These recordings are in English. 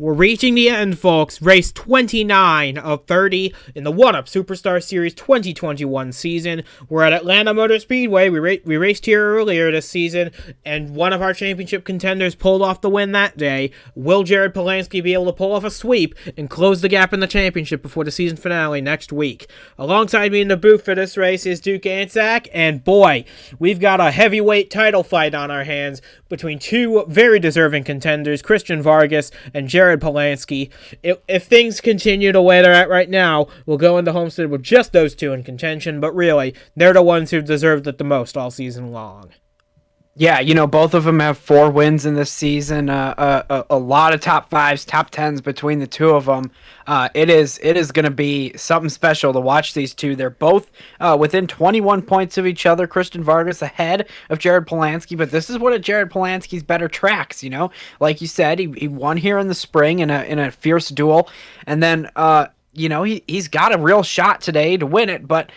We're reaching the end, folks. Race 29 of 30 in the 1UP Superstar Series 2021 season. We're at Atlanta Motor Speedway. We raced here earlier this season, and one of our championship contenders pulled off the win that day. Will Jared Polansky be able to pull off a sweep and close the gap in the championship before the season finale next week? Alongside me in the booth for this race is Duke Ansack, and boy, we've got a heavyweight title fight on our hands between two very deserving contenders, Christian Vargas and Jared Polansky. If things continue the way they're at right now, we'll go into Homestead with just those two in contention, but really, they're the ones who've deserved it the most all season long. Yeah, both of them have 4 wins in this season. A lot of top 5s, top 10s between the two of them. It is going to be something special to watch these two. They're both within 21 points of each other. Christian Vargas ahead of Jared Polansky, but this is one of Jared Polansky's better tracks. Like you said, he won here in the spring in a fierce duel, and then he's got a real shot today to win it, but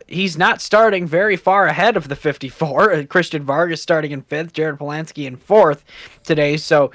he's not starting very far ahead of the 54. Christian Vargas starting in 5th, Jared Polansky in 4th today. So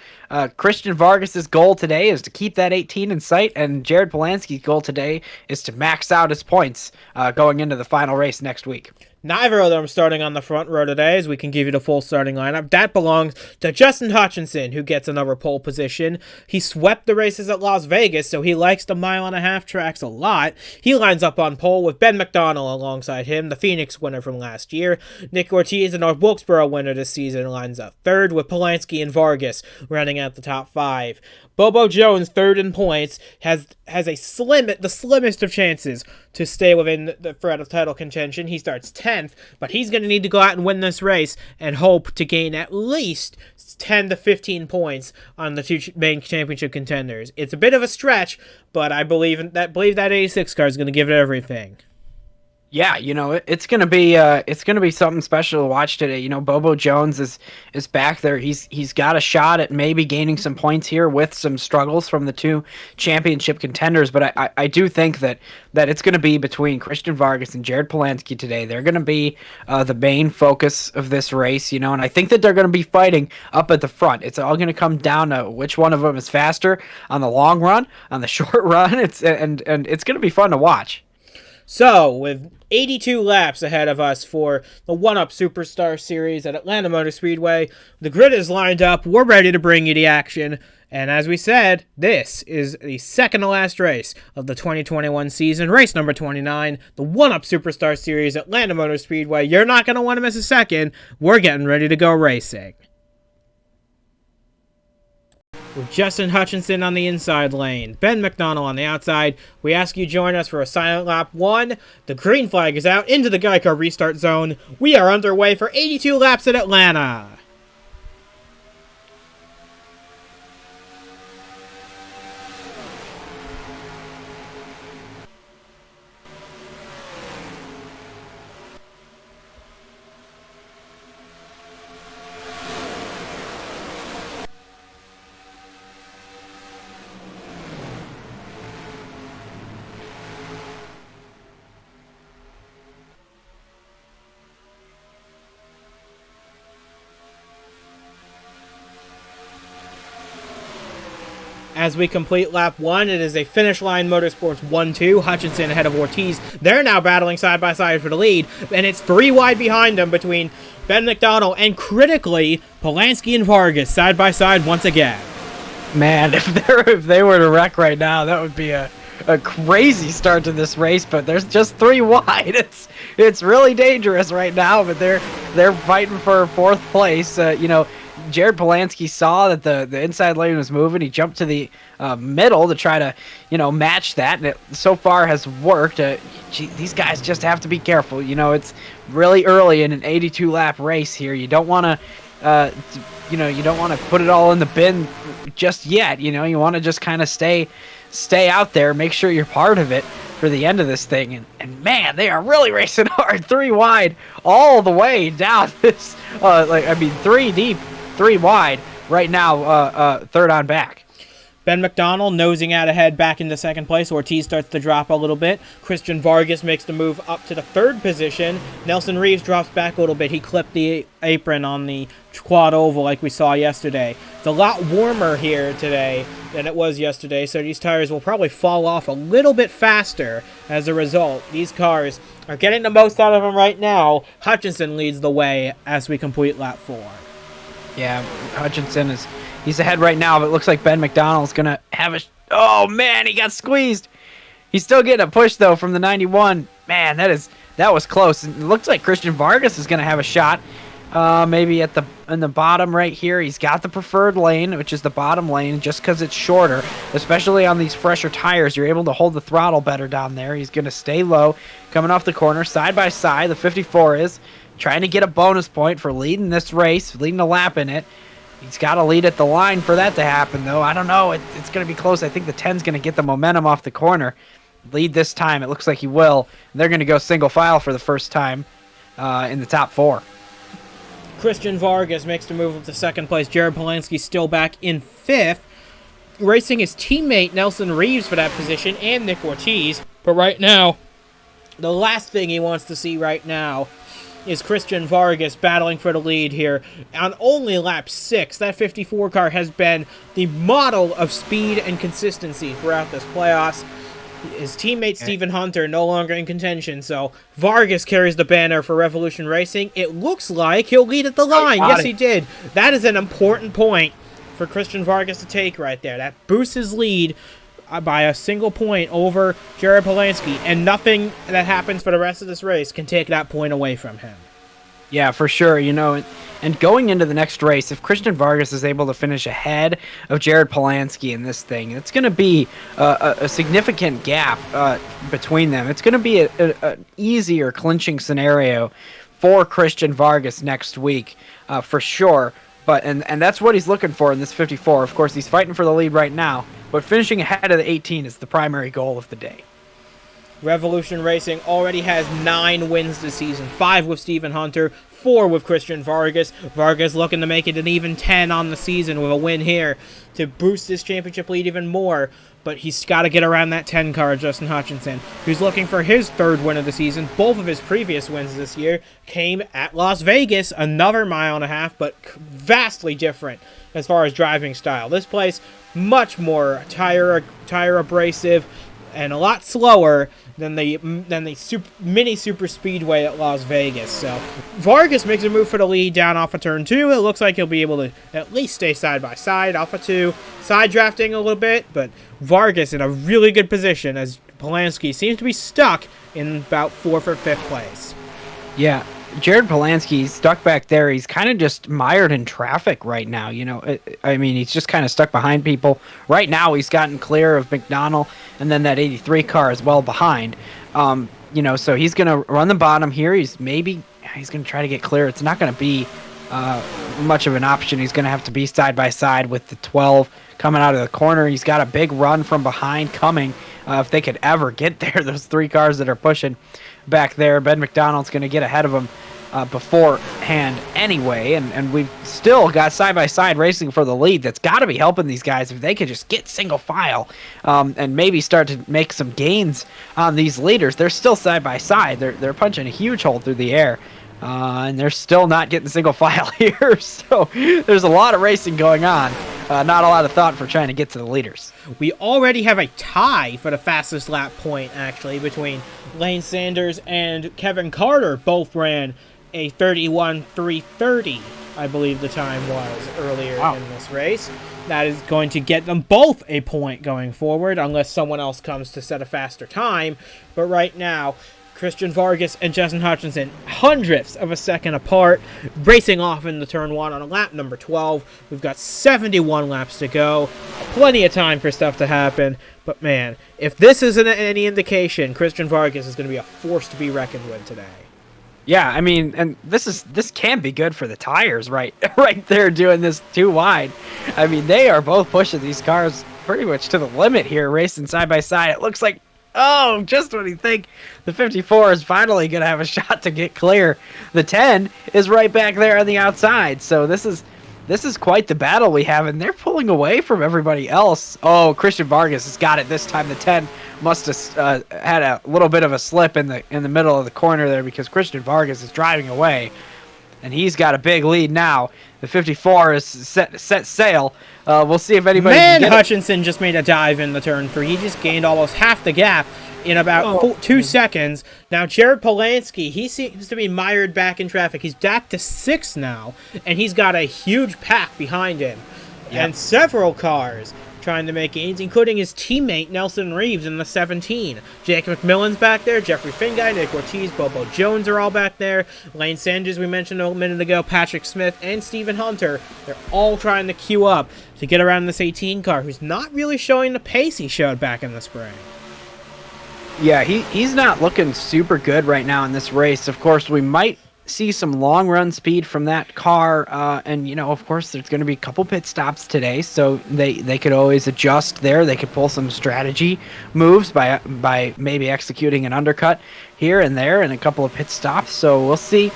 Christian Vargas's goal today is to keep that 18 in sight, and Jared Polansky's goal today is to max out his points going into the final race next week. Neither of them starting on the front row today, as we can give you the full starting lineup. That belongs to Justin Hutchinson, who gets another pole position. He swept the races at Las Vegas, so he likes the 1.5-mile tracks a lot. He lines up on pole with Ben McDonald alongside him, the Phoenix winner from last year. Nick Ortiz, the North Wilkesboro winner this season, lines up 3rd, with Polansky and Vargas running out the top 5. Bobo Jones, 3rd in points, has the slimmest of chances to stay within the threat of title contention. He starts 10th, but he's going to need to go out and win this race and hope to gain at least 10 to 15 points on the two main championship contenders. It's a bit of a stretch, but I believe that 86 car is going to give it everything. Yeah, it's gonna be something special to watch today. Bobo Jones is back there. He's got a shot at maybe gaining some points here with some struggles from the two championship contenders. But I do think that it's gonna be between Christian Vargas and Jared Polansky today. They're gonna be the main focus of this race, and I think that they're gonna be fighting up at the front. It's all gonna come down to which one of them is faster on the long run, on the short run. It's gonna be fun to watch. So, with 82 laps ahead of us for the 1UP Superstar Series at Atlanta Motor Speedway, the grid is lined up, we're ready to bring you the action, and as we said, this is the second to last race of the 2021 season, race number 29, the 1UP Superstar Series at Atlanta Motor Speedway. You're not going to want to miss a second, we're getting ready to go racing. With Justin Hutchinson on the inside lane, Ben McDonald on the outside, we ask you join us for a silent lap 1. The green flag is out into the Geico restart zone. We are underway for 82 laps at Atlanta. As we complete lap 1, it is a Finish Line Motorsports 1-2. Hutchinson ahead of Ortiz. They're now battling side by side for the lead, and it's 3 wide behind them between Ben McDonald and, critically, Polansky and Vargas side by side once again. Man, if they were to wreck right now, that would be a crazy start to this race, but there's just 3 wide. It's really dangerous right now, but they're fighting for 4th place. Jared Polansky saw that the inside lane was moving. He jumped to the middle to try to, match that, and it so far has worked. These guys just have to be careful. It's really early in an 82 lap race here. You don't want to, you don't want to put it all in the bin just yet. You want to just kind of stay out there, make sure you're part of it for the end of this thing. And man, they are really racing hard. 3 wide all the way down this, 3 deep. 3 wide right now, 3rd on back. Ben McDonald nosing out ahead back into second place. Ortiz starts to drop a little bit. Christian Vargas makes the move up to the third position. Nelson Reeves drops back a little bit. He clipped the apron on the quad oval like we saw yesterday. It's a lot warmer here today than it was yesterday, so these tires will probably fall off a little bit faster as a result. These cars are getting the most out of them right now. Hutchinson leads the way as we complete lap 4. Yeah, Hutchinson he's ahead right now, but it looks like Ben McDonald's going to have a... Oh, man, he got squeezed. He's still getting a push, though, from the 91. Man, that was close. It looks like Christian Vargas is going to have a shot. Maybe in the bottom right here. He's got the preferred lane, which is the bottom lane, just because it's shorter. Especially on these fresher tires, you're able to hold the throttle better down there. He's going to stay low, coming off the corner, side by side. The 54 is trying to get a bonus point for leading this race, leading a lap in it. He's got to lead at the line for that to happen, though. I don't know. It's going to be close. I think the 10's going to get the momentum off the corner. Lead this time. It looks like he will. They're going to go single file for the first time in the top 4. Christian Vargas makes the move up to second place. Jared Polansky still back in 5th, racing his teammate Nelson Reeves for that position and Nick Ortiz. But right now, the last thing he wants to see right now is Christian Vargas battling for the lead here on only lap 6. That 54 car has been the model of speed and consistency throughout this playoffs. His teammate Stephen Hunter no longer in contention, so Vargas carries the banner for Revolution Racing. It looks like he'll lead at the line. Yes, he did. That is an important point for Christian Vargas to take right there. That boosts his lead by a single point over Jared Polansky, and nothing that happens for the rest of this race can take that point away from him. Yeah, for sure. And going into the next race, if Christian Vargas is able to finish ahead of Jared Polansky in this thing, it's going to be a significant gap between them. It's going to be an easier clinching scenario for Christian Vargas next week, for sure. But and that's what he's looking for in this 54. Of course, he's fighting for the lead right now, but finishing ahead of the 18 is the primary goal of the day. Revolution Racing already has 9 wins this season, 5 with Stephen Hunter, 4 with Christian Vargas. Vargas looking to make it an even 10 on the season with a win here to boost his championship lead even more. But he's got to get around that 10 car, Justin Hutchinson, who's looking for his 3rd win of the season. Both of his previous wins this year came at Las Vegas, another mile and a half, but vastly different as far as driving style. This place, much more tire abrasive and a lot slower than the mini super speedway at Las Vegas. So Vargas makes a move for the lead down off of turn 2. It looks like he'll be able to at least stay side by side off of 2, side drafting a little bit, but Vargas in a really good position as Polansky seems to be stuck in about 4th or 5th place. Yeah, Jared Polansky stuck back there. He's kind of just mired in traffic right now. He's just kind of stuck behind people. Right now, he's gotten clear of McDonald, and then that 83 car is well behind. So he's going to run the bottom here. He's going to try to get clear. It's not going to be much of an option. He's going to have to be side by side with the 12 coming out of the corner. He's got a big run from behind coming. If they could ever get there, those 3 cars that are pushing back there, Ben McDonald's going to get ahead of him beforehand anyway, and we've still got side-by-side racing for the lead. That's got to be helping these guys if they could just get single file and maybe start to make some gains on these leaders. They're still side-by-side. They're punching a huge hole through the air, and they're still not getting single file here, so there's a lot of racing going on. Not a lot of thought for trying to get to the leaders. We already have a tie for the fastest lap point, actually, between Lane Sanders and Kevin Carter. Both ran a 31.330, I believe the time was earlier in this race. That is going to get them both a point going forward, unless someone else comes to set a faster time. But right now, Christian Vargas and Justin Hutchinson, hundredths of a second apart, racing off into turn 1 on lap number 12. We've got 71 laps to go. Plenty of time for stuff to happen. But man, if this isn't any indication, Christian Vargas is going to be a force to be reckoned with today. Yeah, and this can be good for the tires right there doing this too wide. They are both pushing these cars pretty much to the limit here, racing side by side. It looks like, just when you think the 54 is finally going to have a shot to get clear, the 10 is right back there on the outside. So this is this is quite the battle we have, and they're pulling away from everybody else. Oh, Christian Vargas has got it this time. The 10 must have had a little bit of a slip in the middle of the corner there, because Christian Vargas is driving away, and he's got a big lead now. The 54 is set sail. We'll see if anybody can get Hutchinson just made a dive in the turn 3. He just gained almost half the gap in about 2 seconds. Now, Jared Polansky, he seems to be mired back in traffic. He's back to 6th now, and he's got a huge pack behind him. Yep. And several cars trying to make gains, including his teammate Nelson Reeves in the 17. Jake McMillan's back there, Jeffrey Fingay, Nick Ortiz, Bobo Jones are all back there. Lane Sanders, we mentioned a minute ago, Patrick Smith, and Stephen Hunter. They're all trying to queue up to get around this 18 car, who's not really showing the pace he showed back in the spring. Yeah, he's not looking super good right now in this race. Of course, we might see some long run speed from that car, and of course there's going to be a couple pit stops today, so they could always adjust there. They could pull some strategy moves by maybe executing an undercut here and there and a couple of pit stops. So we'll see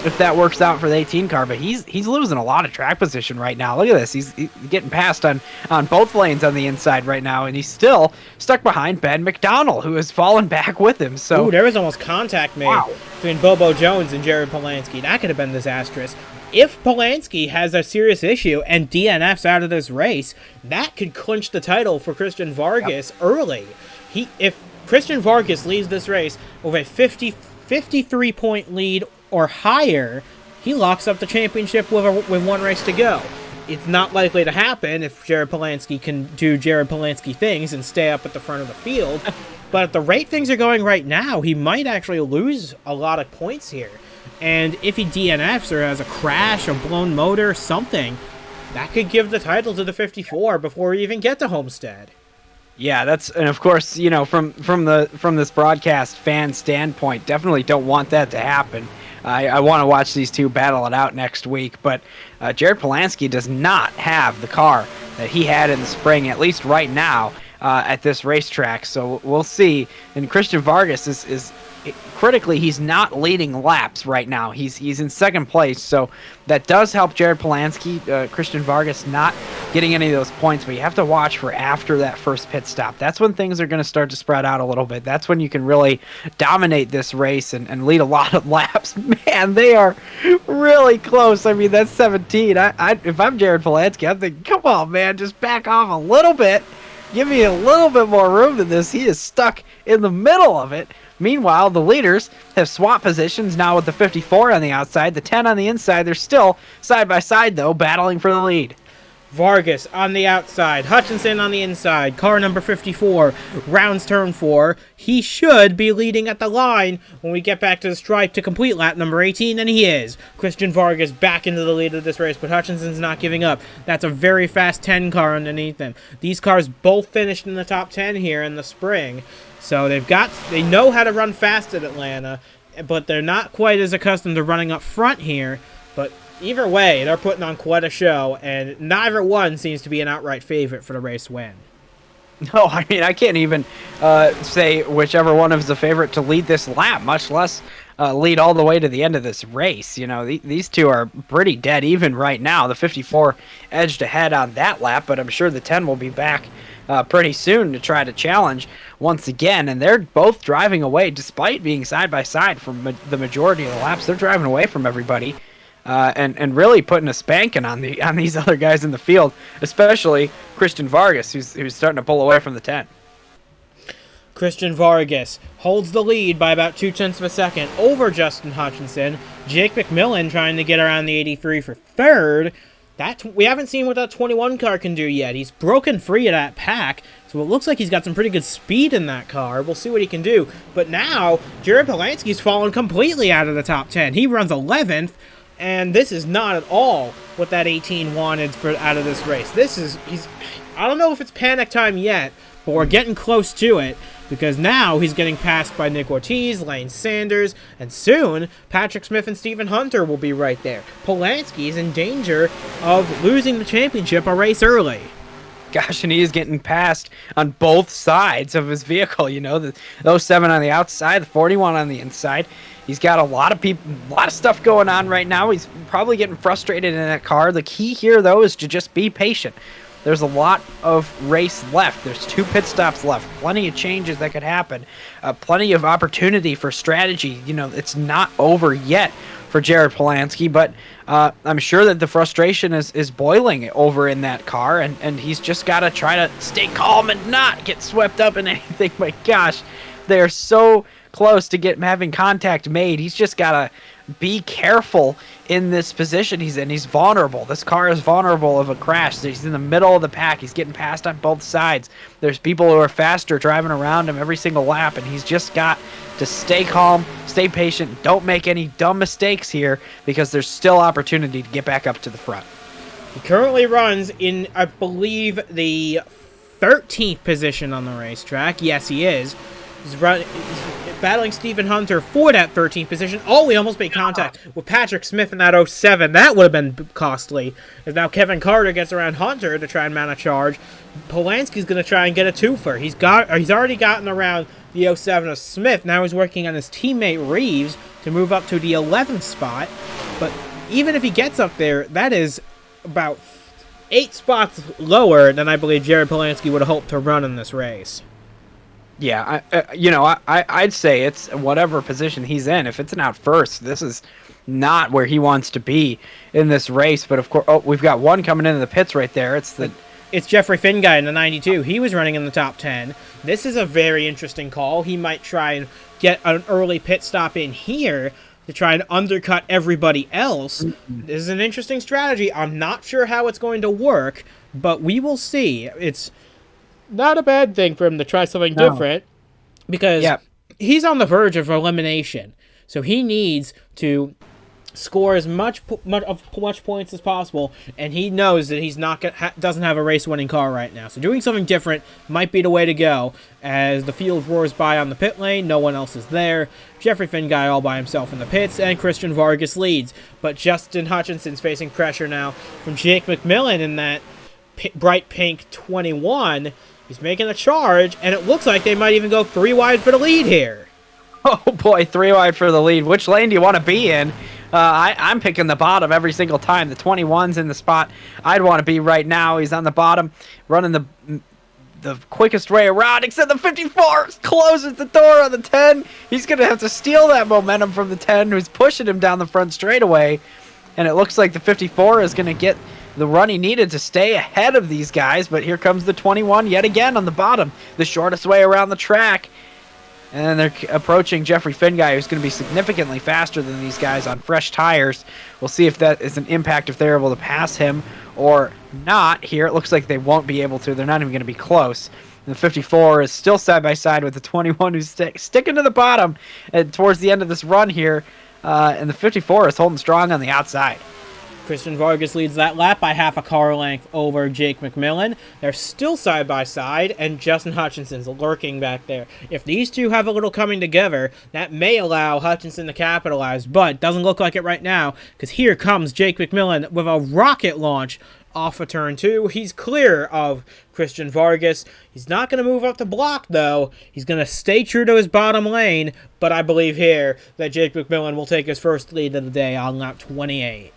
if that works out for the 18 car, but he's losing a lot of track position right now. Look at this. He's getting passed on both lanes on the inside right now, and he's still stuck behind Ben McDonald, who has fallen back with him. So there was almost contact made between Bobo Jones and Jared Polansky. That could have been disastrous. If Polansky has a serious issue and DNFs out of this race, that could clinch the title for Christian Vargas early. If Christian Vargas leads this race with a 53-point lead or higher, he locks up the championship with one race to go. It's not likely to happen if Jared Polansky can do Jared Polansky things and stay up at the front of the field. But at the rate things are going right now, he might actually lose a lot of points here. And if he DNFs or has a crash, a blown motor, something, that could give the title to the 54 before we even get to Homestead. Yeah, and of course, from this broadcast fan standpoint, definitely don't want that to happen. I want to watch these two battle it out next week, but Jared Polansky does not have the car that he had in the spring, at least right now, at this racetrack. So we'll see. And Christian Vargas is critically, he's not leading laps right now. He's in second place, so that does help Jared Polansky. Christian Vargas not getting any of those points, but you have to watch for after that first pit stop. That's when things are going to start to spread out a little bit. That's when you can really dominate this race and lead a lot of laps. Man, they are really close. I mean, that's 17. If I'm Jared Polansky, I'm thinking, come on, man, just back off a little bit. Give me a little bit more room than this. He is stuck in the middle of it. Meanwhile, the leaders have swapped positions now with the 54 on the outside, the 10 on the inside. They're still side by side, though, battling for the lead. Vargas on the outside, Hutchinson on the inside, car number 54, rounds turn 4. He should be leading at the line when we get back to the stripe to complete lap number 18, and he is. Christian Vargas back into the lead of this race, but Hutchinson's not giving up. That's a very fast 10 car underneath them. These cars both finished in the top 10 here in the spring, so they know how to run fast at Atlanta, but they're not quite as accustomed to running up front here, but either way, they're putting on quite a show, and neither one seems to be an outright favorite for the race win. No, I mean, I can't even say whichever one is the favorite to lead this lap, much less lead all the way to the end of this race. These two are pretty dead even right now. The 54 edged ahead on that lap, but I'm sure the 10 will be back pretty soon to try to challenge once again, and they're both driving away despite being side by side for the majority of the laps. They're driving away from everybody. And really putting a spanking on these other guys in the field, especially Christian Vargas, who's starting to pull away from the 10. Christian Vargas holds the lead by about 0.2 of a second over Justin Hutchinson. Jake McMillan trying to get around the 83 for third. We haven't seen what that 21 car can do yet. He's broken free of that pack, so it looks like he's got some pretty good speed in that car. We'll see what he can do. But now, Jared Polansky's fallen completely out of the top 10. He runs 11th. And this is not at all what that 18 wanted out of this race. I don't know if it's panic time yet, but we're getting close to it, because now he's getting passed by Nick Ortiz, Lane Sanders, and soon Patrick Smith and Stephen Hunter will be right there. Polansky is in danger of losing the championship a race early. Gosh, and he is getting passed on both sides of his vehicle. You know, the 07 on the outside, the 41 on the inside. He's got a lot of stuff going on right now. He's probably getting frustrated in that car. The key here, though, is to just be patient. There's a lot of race left. There's 2 pit stops left. Plenty of changes that could happen. Plenty of opportunity for strategy. You know, it's not over yet for Jared Polansky, but I'm sure that the frustration is boiling over in that car, and he's just got to try to stay calm and not get swept up in anything. My gosh, they're so close to having contact made. He's just got to be careful in this position he's in. He's vulnerable. This car is vulnerable of a crash. He's in the middle of the pack. He's getting passed on both sides. There's people who are faster driving around him every single lap, and he's just got to stay calm, stay patient, don't make any dumb mistakes here, because there's still opportunity to get back up to the front. He currently runs in, I believe, the 13th position on the racetrack. Yes, he is. He's battling Stephen Hunter for that 13th position. Oh, he almost made contact with Patrick Smith in that 07. That would have been costly. As now Kevin Carter gets around Hunter to try and mount a charge. Polansky's going to try and get a twofer. He's already gotten around the 07 of Smith. Now he's working on his teammate Reeves to move up to the 11th spot. But even if he gets up there, that is about 8 spots lower than I believe Jared Polansky would have hoped to run in this race. Yeah, I'd say it's whatever position he's in. If it's an out first, this is not where he wants to be in this race. But of course, we've got one coming into the pits right there. It's Jeffrey Finguy in the 92. He was running in the top 10. This is a very interesting call. He might try and get an early pit stop in here to try and undercut everybody else. This is an interesting strategy. I'm not sure how it's going to work, but we will see. It's not a bad thing for him to try something different, because he's on the verge of elimination. So he needs to score as much points as possible, and he knows that he's not doesn't have a race-winning car right now. So doing something different might be the way to go. As the field roars by on the pit lane, no one else is there. Jeffrey Finguy all by himself in the pits, and Christian Vargas leads. But Justin Hutchinson's facing pressure now from Jake McMillan in that bright pink 21. He's making a charge, and it looks like they might even go 3 wide for the lead here. Oh boy, 3 wide for the lead. Which lane do you want to be in? I'm picking the bottom every single time. The 21's in the spot I'd want to be right now. He's on the bottom, running the quickest way around, except the 54 closes the door on the 10. He's going to have to steal that momentum from the 10, who's pushing him down the front straightaway. And it looks like the 54 is going to get the run he needed to stay ahead of these guys, but here comes the 21 yet again on the bottom, the shortest way around the track. And they're approaching Jeffrey Finguy, who's going to be significantly faster than these guys on fresh tires. We'll see if that is an impact, if they're able to pass him or not. Here it looks like they won't be able to. They're not even going to be close. And the 54 is still side by side with the 21, who's sticking to the bottom towards the end of this run here. And the 54 is holding strong on the outside. Christian Vargas leads that lap by half a car length over Jake McMillan. They're still side by side, and Justin Hutchinson's lurking back there. If these two have a little coming together, that may allow Hutchinson to capitalize, but doesn't look like it right now, because here comes Jake McMillan with a rocket launch off of turn 2. He's clear of Christian Vargas. He's not going to move up the block, though. He's going to stay true to his bottom lane, but I believe here that Jake McMillan will take his first lead of the day on lap 28.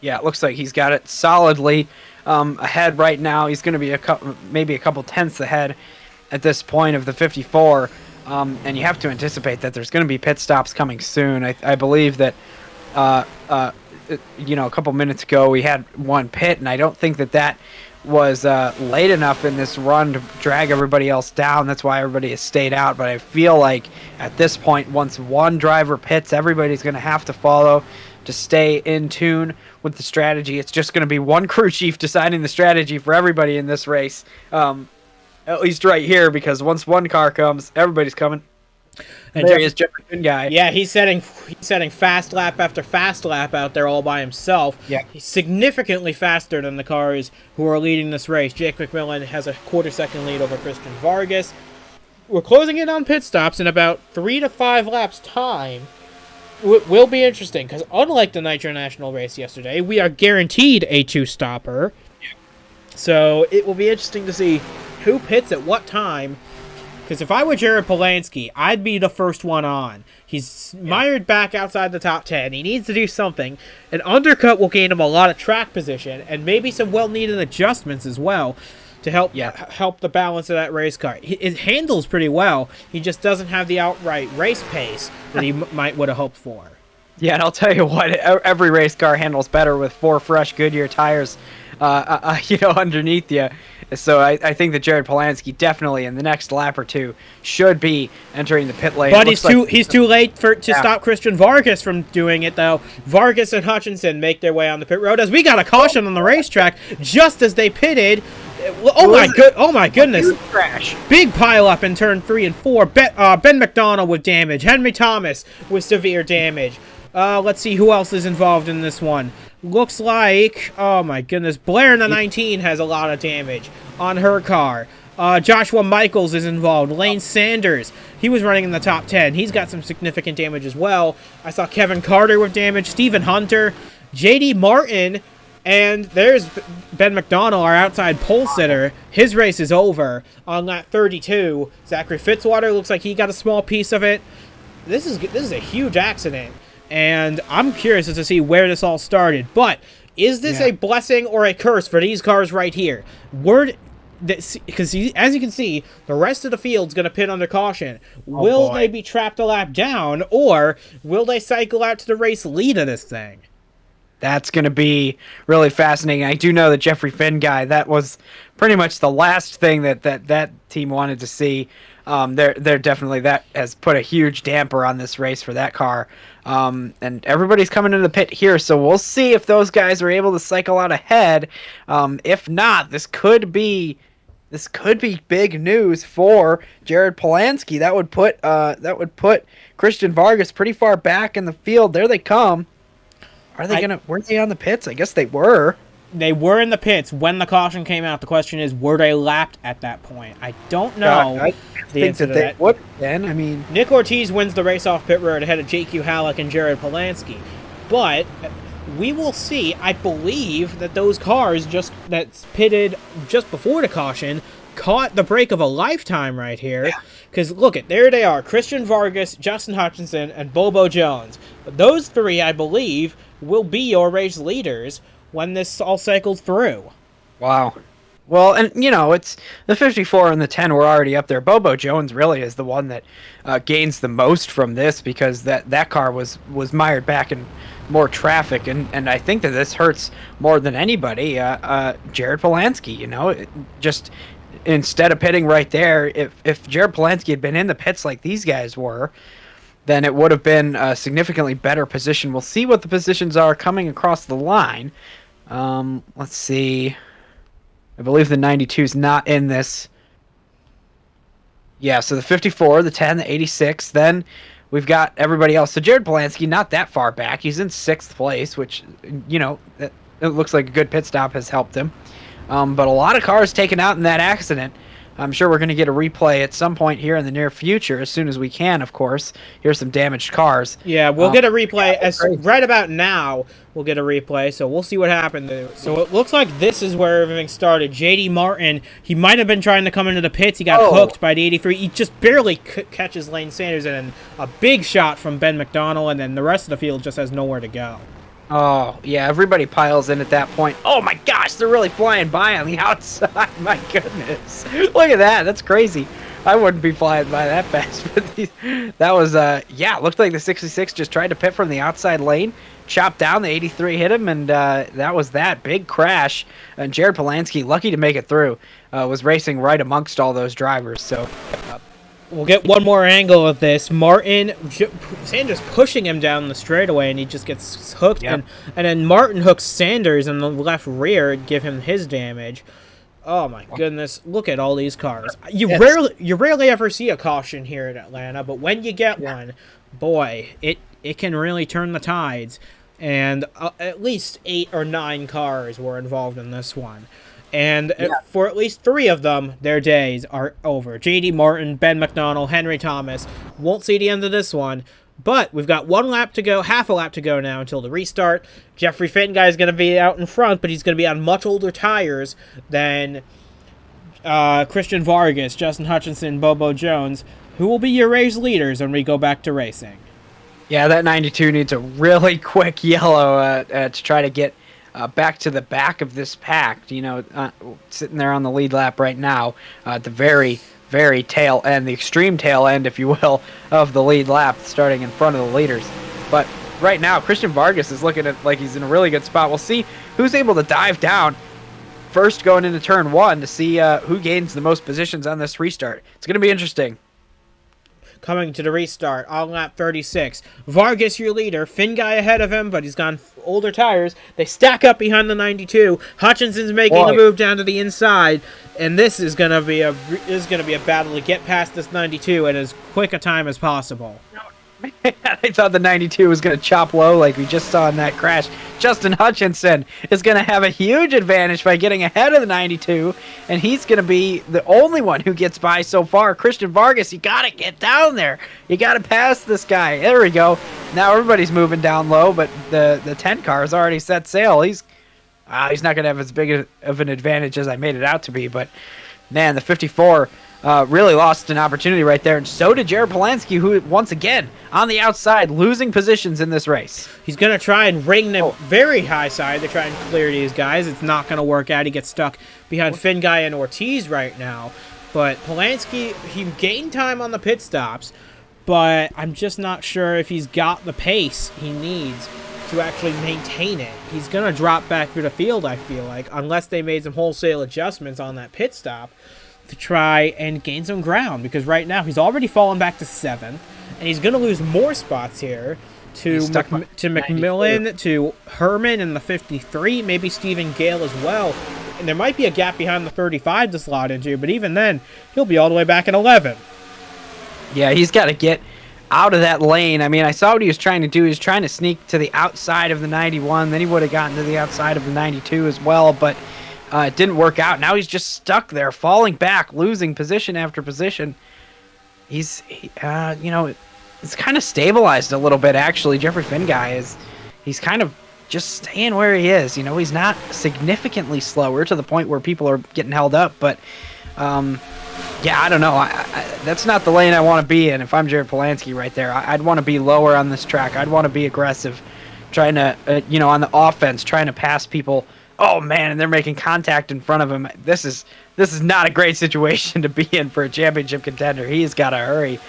Yeah, it looks like he's got it solidly ahead right now. He's going to be maybe a couple tenths ahead at this point of the 54. And you have to anticipate that there's going to be pit stops coming soon. I believe that, a couple minutes ago we had one pit, and I don't think that was late enough in this run to drag everybody else down. That's why everybody has stayed out. But I feel like at this point, once one driver pits, everybody's going to have to follow to stay in tune with the strategy. It's just going to be one crew chief deciding the strategy for everybody in this race, at least right here, because once one car comes, everybody's coming. And there he is, Jeffrey Finguy. Yeah, he's setting fast lap after fast lap out there all by himself. Yeah. He's significantly faster than the cars who are leading this race. Jake McMillan has a quarter-second lead over Christian Vargas. We're closing in on pit stops in about 3 to 5 laps time. Will be interesting, because unlike the Nitro National race yesterday, we are guaranteed a 2-stopper. So it will be interesting to see who pits at what time. Because if I were Jared Polansky, I'd be the first one on. He's mired back outside the top 10. He needs to do something. An undercut will gain him a lot of track position and maybe some well-needed adjustments as well to help the balance of that race car. It handles pretty well. He just doesn't have the outright race pace that he would have hoped for. Yeah, and I'll tell you what, every race car handles better with 4 fresh Goodyear tires, underneath you. So I think that Jared Polansky definitely in the next lap or two should be entering the pit lane. But he's too late to stop Christian Vargas from doing it, though. Vargas and Hutchinson make their way on the pit road as we got a caution on the racetrack just as they pitted. Oh my goodness! Crash. Big pile up in turn 3 and 4. Ben McDonald with damage. Henry Thomas with severe damage. Let's see who else is involved in this one. Looks like, oh my goodness, Blair in the 19 has a lot of damage on her car. Joshua Michaels is involved. Lane Sanders, he was running in the top 10. He's got some significant damage as well. I saw Kevin Carter with damage. Stephen Hunter, J.D. Martin, and there's Ben McDonald, our outside pole sitter. His race is over on lap 32. Zachary Fitzwater looks like he got a small piece of it. This is a huge accident. And I'm curious as to see where this all started. But is this a blessing or a curse for these cars right here? Because as you can see, the rest of the field's going to pit under caution. Will they be trapped a lap down, or will they cycle out to the race lead of this thing? That's going to be really fascinating. I do know that Jeffrey Finn guy, that was pretty much the last thing that team wanted to see. They're definitely, that has put a huge damper on this race for that car. And everybody's coming into the pit here, so we'll see if those guys are able to cycle out ahead. If not, this could be big news for Jared Polansky. That would put Christian Vargas pretty far back in the field. There they come. Weren't they on the pits? I guess they were. They were in the pits when the caution came out. The question is, were they lapped at that point? I don't know. I think that they would then. I mean, Nick Ortiz wins the race off pit road ahead of JQ Halleck and Jared Polansky. But we will see. I believe that those cars that's pitted just before the caution caught the break of a lifetime right here. Because look there they are. Christian Vargas, Justin Hutchinson, and Bobo Jones. Those three, I believe, will be your race leaders when this all cycles through. Wow. Well, and, it's the 54 and the 10 were already up there. Bobo Jones really is the one that gains the most from this, because that car was mired back in more traffic, and I think that this hurts more than anybody. Jared Polansky, just instead of pitting right there, if Jared Polansky had been in the pits like these guys were, then it would have been a significantly better position. We'll see what the positions are coming across the line. Let's see. I believe the 92 is not in this. Yeah, so the 54, the 10, the 86. Then we've got everybody else. So Jared Polansky, not that far back. He's in 6th place, which, it looks like a good pit stop has helped him. But a lot of cars taken out in that accident. I'm sure we're going to get a replay at some point here in the near future, as soon as we can, of course. Here's some damaged cars. Yeah, we'll get a replay. Right about now, we'll get a replay, so we'll see what happened there. So it looks like this is where everything started. J.D. Martin, he might have been trying to come into the pits. He got hooked by the 83. He just barely catches Lane Sanders, and then a big shot from Ben McDonald, and then the rest of the field just has nowhere to go. Oh, yeah, everybody piles in at that point. Oh, my gosh, they're really flying by on the outside. My goodness. Look at that. That's crazy. I wouldn't be flying by that fast. But that was, it looked like the 66 just tried to pit from the outside lane, chopped down, the 83 hit him, and that was that big crash. And Jared Polansky, lucky to make it through, was racing right amongst all those drivers. So we'll get one more angle of this. Sanders pushing him down the straightaway, and he just gets hooked. Yep. And then Martin hooks Sanders in the left rear and give him his damage. Oh my goodness! Look at all these cars. You rarely ever see a caution here in Atlanta, but when you get one, boy, it can really turn the tides. And at least 8 or 9 cars were involved in this one. And for at least 3 of them, their days are over. J.D. Martin, Ben McDonald, Henry Thomas. Won't see the end of this one. But we've got 1 lap to go, half a lap to go now until the restart. Jeffrey Finguy is going to be out in front, but he's going to be on much older tires than Christian Vargas, Justin Hutchinson, Bobo Jones, who will be your race leaders when we go back to racing. Yeah, that 92 needs a really quick yellow to try to get back to the back of this pack. You know, sitting there on the lead lap right now, at the very, very tail end, the extreme tail end, if you will, of the lead lap, starting in front of the leaders. But right now, Christian Vargas is looking at like he's in a really good spot. We'll see who's able to dive down first going into turn 1 to see who gains the most positions on this restart. It's going to be interesting. Coming to the restart on lap 36. Vargas, your leader. Finguy ahead of him, but he's gone older tires. They stack up behind the 92. Hutchinson's making a move down to the inside, and this is gonna be a battle to get past this 92 at as quick a time as possible. I thought the 92 was going to chop low like we just saw in that crash. Justin Hutchinson is going to have a huge advantage by getting ahead of the 92, and he's going to be the only one who gets by so far. Christian Vargas, you got to get down there. You got to pass this guy. There we go. Now everybody's moving down low, but the 10 car has already set sail. He's not going to have as big of an advantage as I made it out to be, but man, the 54 really lost an opportunity right there, and so did Jared Polansky, who, once again, on the outside, losing positions in this race. He's going to try and ring the very high side to try and clear these guys. It's not going to work out. He gets stuck behind Finguy and Ortiz right now. But Polansky, he gained time on the pit stops, but I'm just not sure if he's got the pace he needs to actually maintain it. He's going to drop back through the field, I feel like, unless they made some wholesale adjustments on that pit stop to try and gain some ground, because right now he's already fallen back to 7th, and he's going to lose more spots here to McMillan, to Herman in the 53, maybe Stephen Gale as well, and there might be a gap behind the 35 to slot into, but even then, he'll be all the way back in 11th. Yeah, he's got to get out of that lane. I mean, I saw what he was trying to do. He was trying to sneak to the outside of the 91, then he would have gotten to the outside of the 92 as well, but it didn't work out. Now he's just stuck there, falling back, losing position after position. He's kind of stabilized a little bit, actually. Jeffrey Finguy he's kind of just staying where he is. You know, he's not significantly slower to the point where people are getting held up, but yeah, I don't know. That's not the lane I want to be in if I'm Jared Polansky right there. I'd want to be lower on this track. I'd want to be aggressive, trying to, on the offense, trying to pass people. Oh man, and they're making contact in front of him. This is not a great situation to be in for a championship contender. He has got to hurry,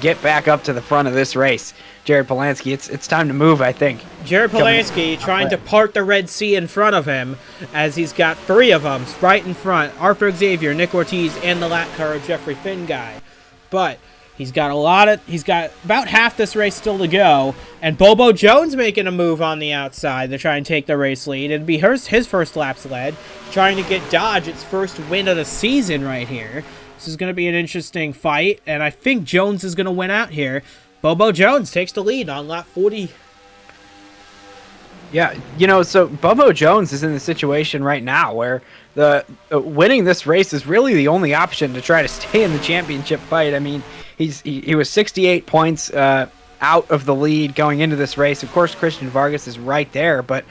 get back up to the front of this race. Jared Polansky, it's time to move, I think. Jared Polansky trying to part the Red Sea in front of him, as he's got 3 of them right in front: Arthur Xavier, Nick Ortiz, and the lap car of Jeffrey Finguy. But he's got about half this race still to go, and Bobo Jones making a move on the outside to try and take the race lead. It'd be his first laps led, trying to get Dodge its first win of the season right here. This is going to be an interesting fight, and I think Jones is going to win out here. Bobo Jones takes the lead on lap 40. Yeah, so Bobo Jones is in the situation right now where the winning this race is really the only option to try to stay in the championship fight. I mean, he was 68 points out of the lead going into this race. Of course, Christian Vargas is right there, but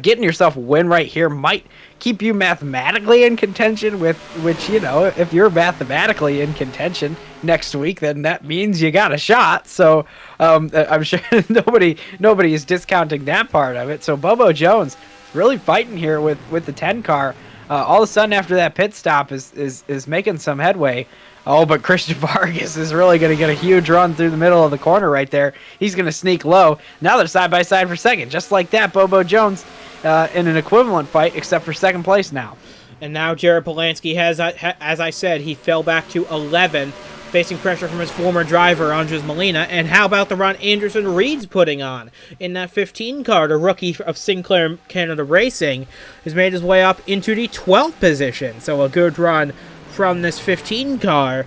getting yourself a win right here might keep you mathematically in contention, which, if you're mathematically in contention next week, then that means you got a shot. So I'm sure nobody is discounting that part of it. So Bobo Jones really fighting here with the 10 car. All of a sudden after that pit stop is making some headway. Oh, but Christian Vargas is really going to get a huge run through the middle of the corner right there. He's going to sneak low. Now they're side by side for second. Just like that, Bobo Jones in an equivalent fight, except for second place now. And now Jared Polansky has, as I said, he fell back to 11th, facing pressure from his former driver, Andres Molina. And how about the run Anderson Reed's putting on in that 15 car? The rookie of Sinclair Canada Racing has made his way up into the 12th position. So a good run from this 15 car,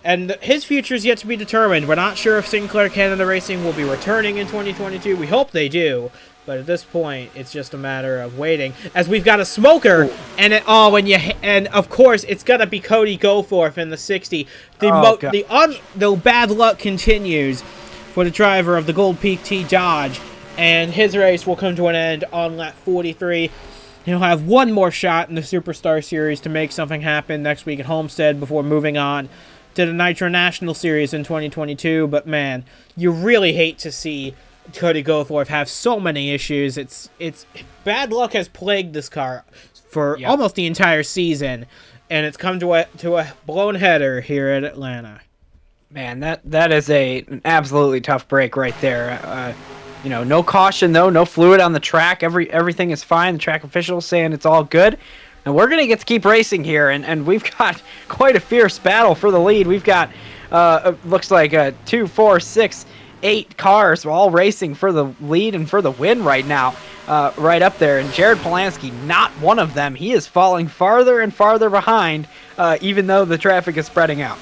and his future is yet to be determined. We're not sure if Sinclair Canada Racing will be returning in 2022. We hope they do, But at this point, it's just a matter of waiting. As we've got a smoker, and of course it's gonna be Cody Goforth in the 60. The bad luck continues for the driver of the Gold Peak T Dodge, and his race will come to an end on lap 43. He'll have one more shot in the Superstar Series to make something happen next week at Homestead before moving on to the Nitro National Series in 2022. But man, you really hate to see Cody Goforth have so many issues. It's bad luck has plagued this car for almost the entire season, and it's come to a blown header here at Atlanta. Man, that is an absolutely tough break right there. No caution though, no fluid on the track. Everything is fine. The track officials saying it's all good. And we're gonna get to keep racing here, and we've got quite a fierce battle for the lead. We've got looks like 2, 4, 6, 8 cars all racing for the lead and for the win right now, right up there. And Jared Polansky, not one of them. He is falling farther and farther behind, even though the traffic is spreading out.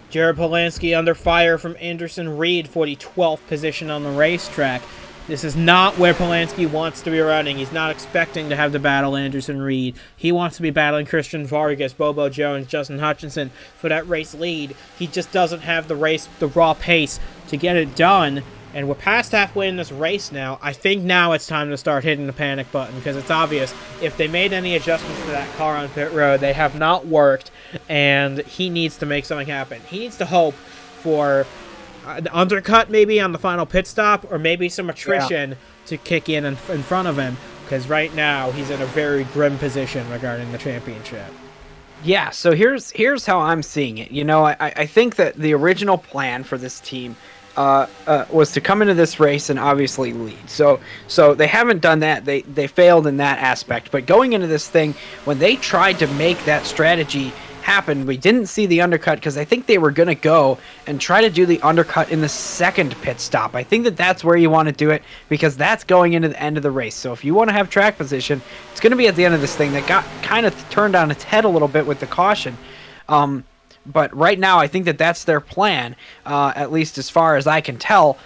Jared Polansky under fire from Anderson Reed for the 12th position on the racetrack. This is not where Polansky wants to be running. He's not expecting to have to battle Anderson Reed. He wants to be battling Christian Vargas, Bobo Jones, Justin Hutchinson for that race lead. He just doesn't have the raw pace to get it done. And we're past halfway in this race now. I think now it's time to start hitting the panic button, because it's obvious if they made any adjustments to that car on pit road, they have not worked, and he needs to make something happen. He needs to hope for an undercut maybe on the final pit stop, or maybe some attrition to kick in front of him, because right now he's in a very grim position regarding the championship. Yeah, so here's how I'm seeing it. I think that the original plan for this team was to come into this race and obviously lead. So they haven't done that. They failed in that aspect. But going into this thing, when they tried to make that strategy happen, we didn't see the undercut, because I think they were going to go and try to do the undercut in the second pit stop. I think that that's where you want to do it, because that's going into the end of the race. So if you want to have track position, it's going to be at the end of this thing. That got kind of turned on its head a little bit with the caution. But right now, I think that that's their plan, at least as far as I can tell,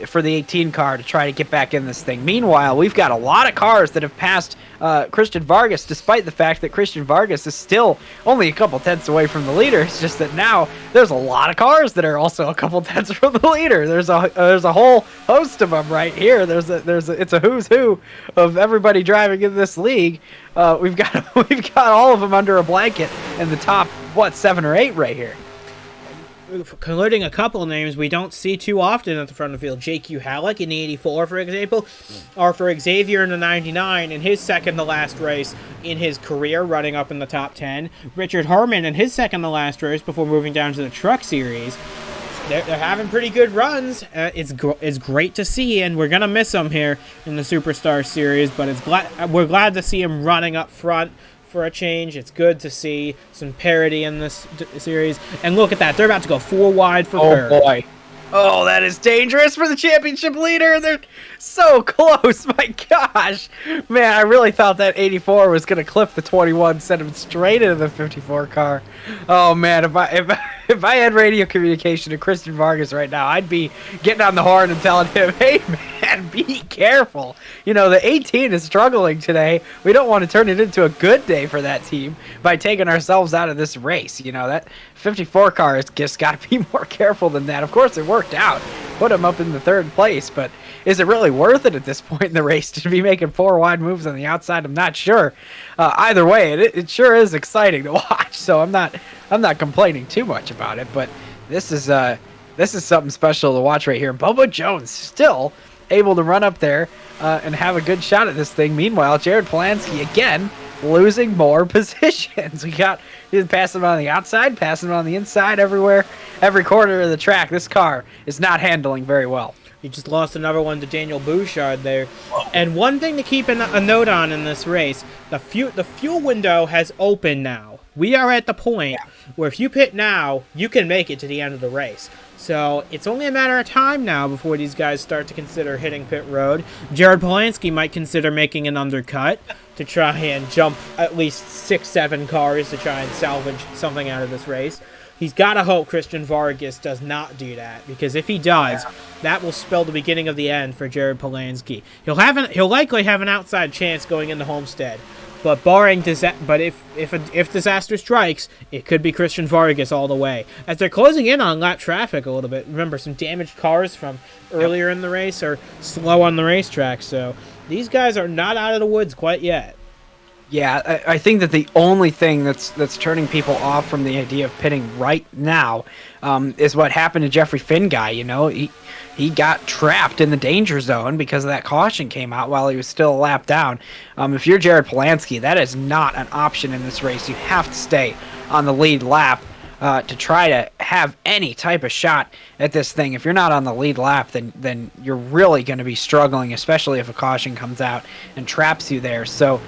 for the 18 car to try to get back in this thing. Meanwhile, we've got a lot of cars that have passed Christian Vargas, despite the fact that Christian Vargas is still only a couple tenths away from the leader. It's just that now there's a lot of cars that are also a couple tenths from the leader. There's a whole host of them right here. It's a who's who of everybody driving in this league. We've got all of them under a blanket in the top 7 or 8 right here. Concluding a couple of names we don't see too often at the front of the field. J.Q. Halleck in the 84, for example, or for Xavier in the 99 in his second-to-last race in his career, running up in the top 10. Richard Herman in his second-to-last race before moving down to the Truck Series. They're having pretty good runs. It's great to see, and we're going to miss them here in the Superstar Series, but we're glad to see him running up front for a change. It's good to see some parity in this series. And look at that. They're about to go 4 wide for third. Oh, boy. Oh, that is dangerous for the championship leader. They're so close. My gosh. Man, I really thought that 84 was going to clip the 21, send him straight into the 54 car. Oh, man, if I had radio communication to Christian Vargas right now, I'd be getting on the horn and telling him, hey, man, be careful. The 18 is struggling today. We don't want to turn it into a good day for that team by taking ourselves out of this race. That 54 car has just got to be more careful than that. Of course, it worked out. Put him up in the 3rd place, but is it really worth it at this point in the race to be making 4 wide moves on the outside? I'm not sure. Either way, it sure is exciting to watch. So I'm not complaining too much about it, but this is something special to watch right here. Bobo Jones still able to run up there and have a good shot at this thing. Meanwhile, Jared Polansky again losing more positions. He's passing him on the outside, passing him on the inside, everywhere, every corner of the track. This car is not handling very well. He just lost another one to Daniel Bouchard there. And one thing to keep a note on in this race, the fuel window has opened now. We are at the point where if you pit now, you can make it to the end of the race. So it's only a matter of time now before these guys start to consider hitting pit road. Jared Polansky might consider making an undercut to try and jump at least 6-7 cars to try and salvage something out of this race. He's got to hope Christian Vargas does not do that, because if he does, that will spell the beginning of the end for Jared Polansky. He'll likely have an outside chance going into Homestead, but if disaster strikes, it could be Christian Vargas all the way. As they're closing in on lap traffic a little bit, remember, some damaged cars from earlier in the race are slow on the racetrack, so these guys are not out of the woods quite yet. Yeah, I think that the only thing that's turning people off from the idea of pitting right now is what happened to Jeffrey Finguy. You know, he got trapped in the danger zone because of that caution came out while he was still a lap down. If you're Jared Polansky, that is not an option in this race. You have to stay on the lead lap to try to have any type of shot at this thing. If you're not on the lead lap, then you're really going to be struggling, especially if a caution comes out and traps you there. So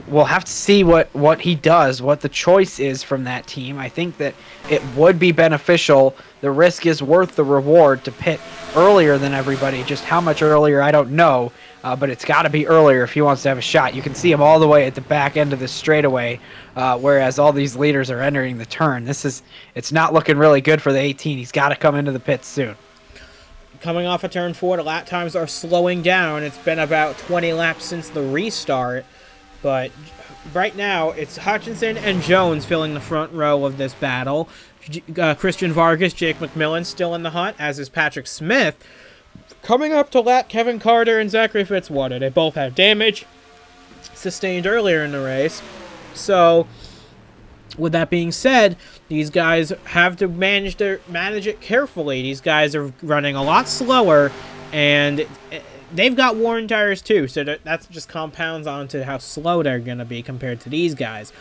we'll have to see what he does, what the choice is from that team. I think that it would be beneficial. The risk is worth the reward to pit earlier than everybody. Just how much earlier, I don't know, but it's got to be earlier if he wants to have a shot. You can see him all the way at the back end of this straightaway, whereas all these leaders are entering the turn. It's not looking really good for the 18. He's got to come into the pits soon. Coming off of turn 4, the lap times are slowing down. It's been about 20 laps since the restart, but right now it's Hutchinson and Jones filling the front row of this battle. Christian Vargas, Jake McMillan still in the hunt, as is Patrick Smith. Coming up to lap Kevin Carter and Zachary Fitzwater. They both have damage sustained earlier in the race. So, with that being said, these guys have to manage it carefully. These guys are running a lot slower, and they've got worn tires too, so that just compounds onto how slow they're going to be compared to these guys.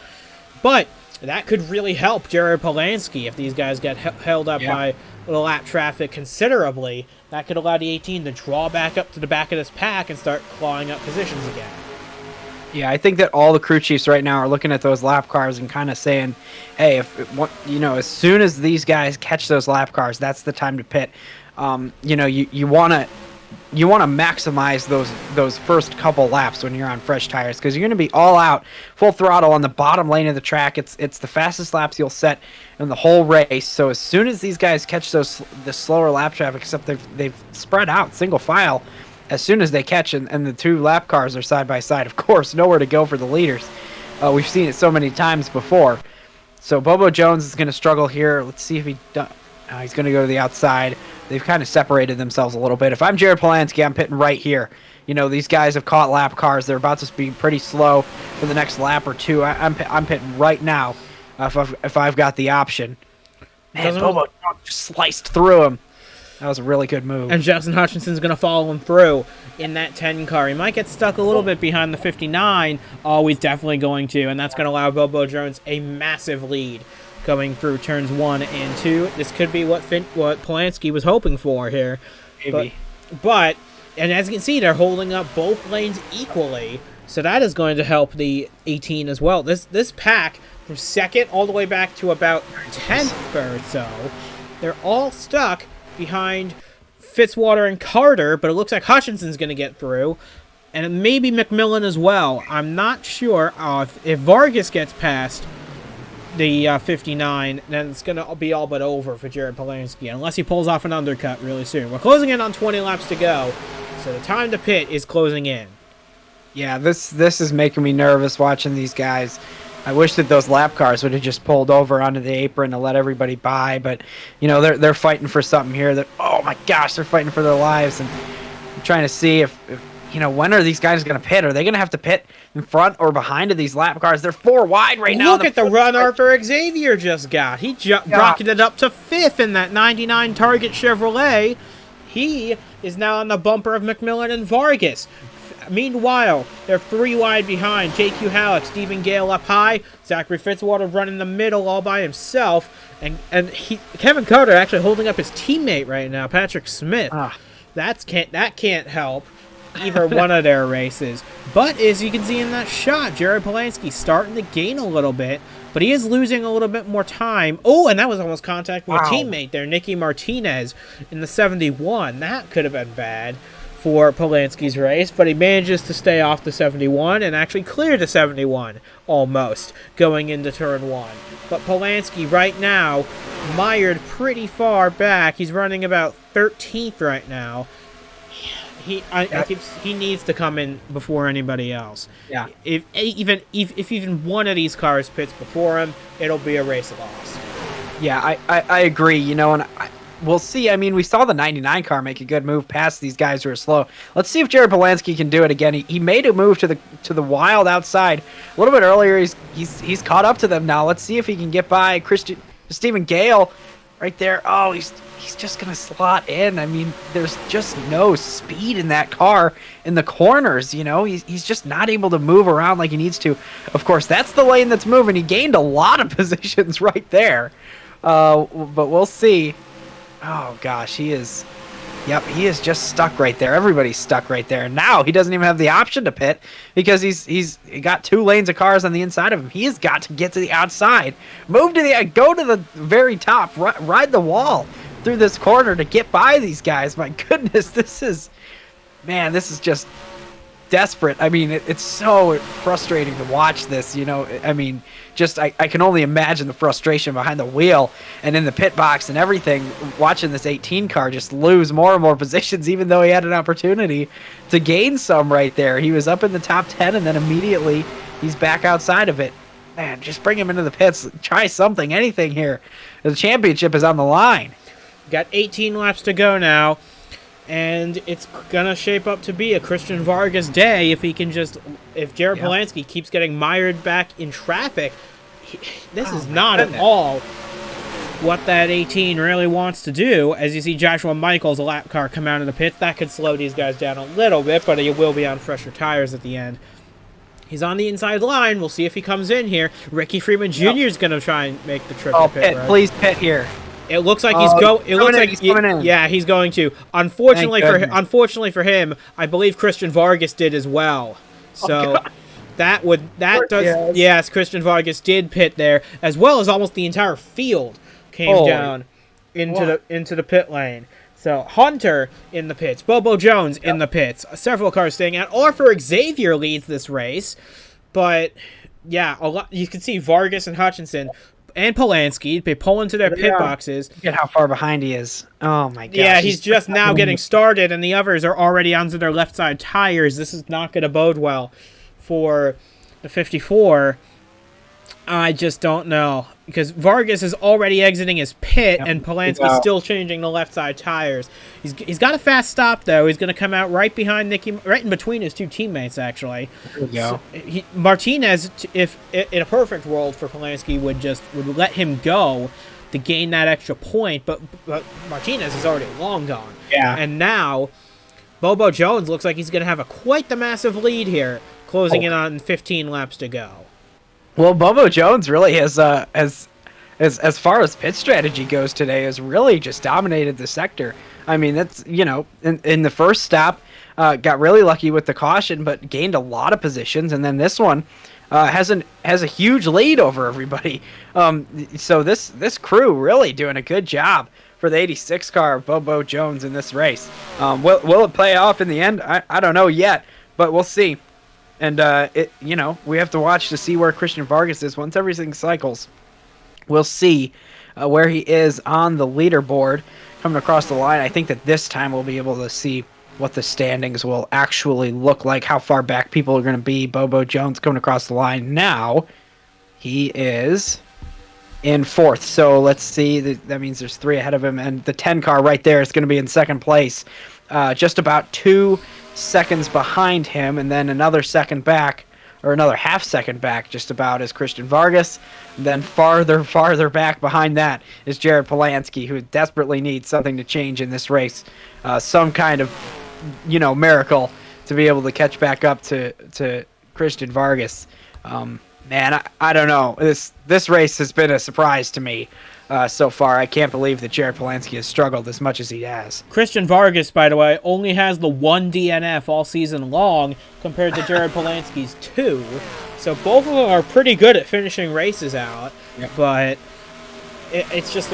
But that could really help Jared Polansky if these guys get held up by the lap traffic considerably. That could allow the 18 to draw back up to the back of this pack and start clawing up positions again. Yeah, I think that all the crew chiefs right now are looking at those lap cars and kind of saying, hey, as soon as these guys catch those lap cars, that's the time to pit. You want to maximize those first couple laps when you're on fresh tires, because you're going to be all out, full throttle on the bottom lane of the track. It's the fastest laps you'll set in the whole race. So as soon as these guys catch the slower lap traffic, except they've spread out single file, as soon as they catch and the two lap cars are side by side, of course, nowhere to go for the leaders. We've seen it so many times before. So Bobo Jones is going to struggle here. Let's see if he's going to go to the outside. They've kind of separated themselves a little bit. If I'm Jared Polansky, I'm pitting right here. You know, these guys have caught lap cars. They're about to be pretty slow for the next lap or two. I'm pitting right now if I've got the option. Man, Bobo just sliced through him. That was a really good move. And Justin Hutchinson's going to follow him through in that 10 car. He might get stuck a little bit behind the 59. Oh, he's definitely going to. And that's going to allow Bobo Jones a massive lead going through turns 1 and 2. This could be what Polansky was hoping for here. Maybe. But, and as you can see, they're holding up both lanes equally. So that is going to help the 18 as well. This pack, from second all the way back to about 10th or so, they're all stuck behind Fitzwater and Carter, but it looks like Hutchinson's going to get through, and maybe McMillan as well. I'm not sure if Vargas gets past the 59, then it's going to be all but over for Jared Polansky, unless he pulls off an undercut really soon. We're closing in on 20 laps to go, so the time to pit is closing in. Yeah, this is making me nervous watching these guys. I wish that those lap cars would have just pulled over onto the apron to let everybody by, but you know they're fighting for something here. That, oh my gosh, they're fighting for their lives, and I'm trying to see if when are these guys going to pit? Are they going to have to pit in front or behind of these lap cars? They're 4 wide right now. Look at the run Arthur Xavier just got. He rocketed up to 5th in that 99 Target Chevrolet. He is now on the bumper of McMillan and Vargas. Meanwhile, they're 3 wide behind. J.Q. Halleck, Stephen Gale up high. Zachary Fitzwater running the middle all by himself. And Kevin Carter actually holding up his teammate right now, Patrick Smith. That can't help either one of their races. But as you can see in that shot, Jared Polansky starting to gain a little bit, but he is losing a little bit more time. Oh, and that was almost contact with a teammate there, Nicky Martinez, in the 71. That could have been bad. for Polansky's race, but he manages to stay off the 71 and actually clear the 71 almost going into turn 1. But Polansky right now mired pretty far back. He's running about 13th right now. He needs to come in before anybody else. Yeah. If even one of these cars pits before him, it'll be a race loss. Yeah, I agree. You know, and we'll see. I mean, we saw the 99 car make a good move past these guys who are slow. Let's see if Jared Polansky can do it again. He made a move to the wild outside a little bit earlier. He's caught up to them now. Let's see if he can get by Stephen Gale right there. Oh, he's just gonna slot in. I mean, there's just no speed in that car in the corners. You know, he's just not able to move around like he needs to. Of course, that's the lane that's moving. He gained a lot of positions right there. But we'll see. Oh gosh, he is just stuck right there. Everybody's stuck right there. And now he doesn't even have the option to pit because he's got 2 lanes of cars on the inside of him. He has got to get to the outside, go to the very top, ride the wall through this corner to get by these guys. My goodness, this is just desperate. I mean, it's so frustrating to watch this, you know. I mean, just I can only imagine the frustration behind the wheel and in the pit box and everything, watching this 18 car just lose more and more positions, even though he had an opportunity to gain some right there. He was up in the top 10 and then immediately he's back outside of it. Man, just bring him into the pits. Try something, anything here. The championship is on the line. Got 18 laps to go now. And it's gonna shape up to be a Christian Vargas day if Jared Polansky keeps getting mired back in traffic. This is not at all what that 18 really wants to do. As you see Joshua Michaels, a lap car, come out of the pits, that could slow these guys down a little bit, but he will be on fresher tires at the end. He's on the inside line. We'll see if he comes in here. Ricky Freeman Jr. is gonna try and make the trip to pit road. Please pit here. It looks like he's going. It looks like he's coming in. Yeah, he's going to. Unfortunately for him, I believe Christian Vargas did as well. So yes, Christian Vargas did pit there, as well as almost the entire field came down into the pit lane. So Hunter in the pits, Bobo Jones in the pits, several cars staying out. Arthur Xavier leads this race, but yeah, you can see Vargas and Hutchinson and Polansky, they pull into their pit boxes. Look at how far behind he is. Oh my gosh. Yeah, he's just now getting started, and the others are already onto their left side tires. This is not going to bode well for the 54. I just don't know. Because Vargas is already exiting his pit, and Polansky's still changing the left side tires. He's got a fast stop, though. He's going to come out right behind right in between his 2 teammates, actually. There we go. So Martinez, if in a perfect world for Polansky, would let him go to gain that extra point, but Martinez is already long gone. Yeah. And now, Bobo Jones looks like he's going to have quite the massive lead here, closing in on 15 laps to go. Well, Bobo Jones really has, as far as pit strategy goes today, has really just dominated the sector. I mean, that's, you know, in the first stop, got really lucky with the caution, but gained a lot of positions, and then this one has a huge lead over everybody. So this crew really doing a good job for the 86 car of Bobo Jones in this race. Will it play off in the end? I don't know yet, but we'll see. And we have to watch to see where Christian Vargas is once everything cycles. We'll see where he is on the leaderboard coming across the line. I think that this time we'll be able to see what the standings will actually look like, how far back people are going to be. Bobo Jones coming across the line now. He is in 4th. So let's see. That means there's 3 ahead of him, and the 10 car right there is going to be in 2nd place. Just about 2 seconds behind him, and then another second back, or another half second back just about, is Christian Vargas. And then farther back behind that is Jared Polansky, who desperately needs something to change in this race. Some kind of, miracle to be able to catch back up to Christian Vargas. Man, I don't know. This race has been a surprise to me so far. I can't believe that Jared Polansky has struggled as much as he has. Christian Vargas, by the way, only has the 1 DNF all season long compared to Jared Polansky's 2. So both of them are pretty good at finishing races out. Yep. But It's just